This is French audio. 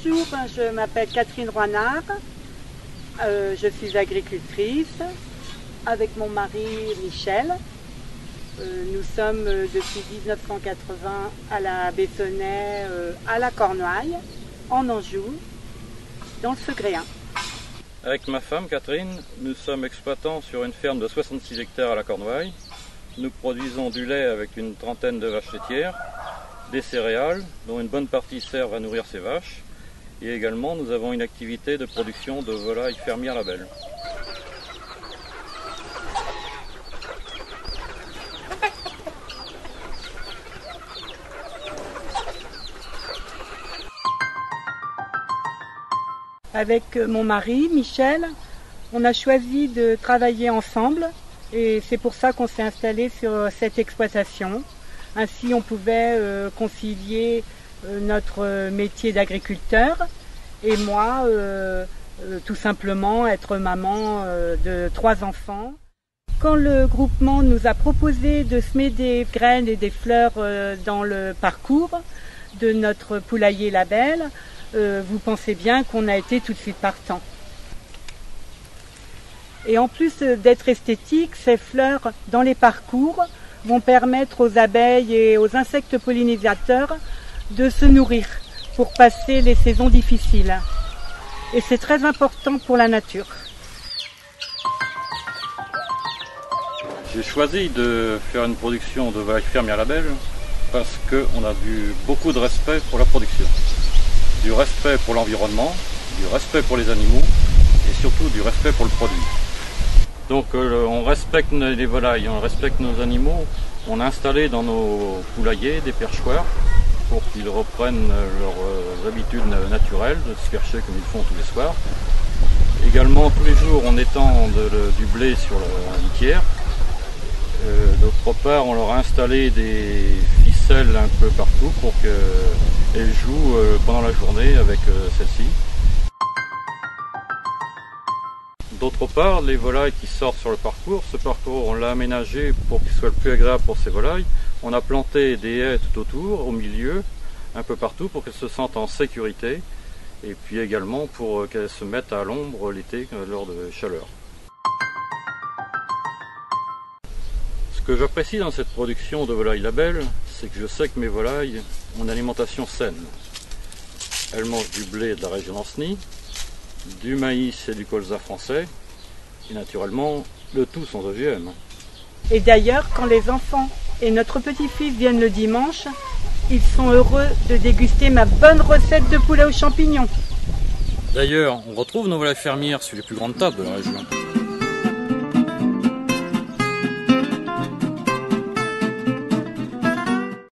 Bonjour, je m'appelle Catherine Roinard, je suis agricultrice avec mon mari Michel. Nous sommes depuis 1980 à la Bessonnais, à la Cornouaille, en Anjou, dans le Segréen. Avec ma femme Catherine, nous sommes exploitants sur une ferme de 66 hectares à la Cornouaille. Nous produisons du lait avec une trentaine de vaches laitières, des céréales, dont une bonne partie servent à nourrir ces vaches. Et également, nous avons une activité de production de volailles fermières label. Avec mon mari Michel, on a choisi de travailler ensemble et c'est pour ça qu'on s'est installé sur cette exploitation. Ainsi, on pouvait concilier notre métier d'agriculteur et moi, tout simplement, être maman de 3 enfants. Quand le groupement nous a proposé de semer des graines et des fleurs dans le parcours de notre poulailler label, vous pensez bien qu'on a été tout de suite partant. Et en plus d'être esthétiques, ces fleurs dans les parcours vont permettre aux abeilles et aux insectes pollinisateurs de se nourrir pour passer les saisons difficiles. Et c'est très important pour la nature. J'ai choisi de faire une production de volailles fermières label parce qu'on a beaucoup de respect pour la production. Du respect pour l'environnement, du respect pour les animaux et surtout du respect pour le produit. Donc on respecte les volailles, on respecte nos animaux. On a installé dans nos poulaillers des perchoirs pour qu'ils reprennent leurs habitudes naturelles de se percher comme ils font tous les soirs. Également tous les jours on étend du blé sur la litière. D'autre part on leur a installé des ficelles un peu partout pour qu'elles jouent pendant la journée avec celle-ci. D'autre part, les volailles qui sortent sur le parcours, ce parcours on l'a aménagé pour qu'il soit le plus agréable pour ces volailles. On a planté des haies tout autour, au milieu, un peu partout pour qu'elles se sentent en sécurité et puis également pour qu'elles se mettent à l'ombre l'été lors de chaleur. Ce que j'apprécie dans cette production de volailles label, c'est que je sais que mes volailles ont une alimentation saine. Elles mangent du blé de la région d'Ancenis, du maïs et du colza français, et naturellement, le tout sans OGM. Et d'ailleurs, quand les enfants et notre petit-fils viennent le dimanche, ils sont heureux de déguster ma bonne recette de poulet aux champignons. D'ailleurs, on retrouve nos volailles fermières sur les plus grandes tables de la région.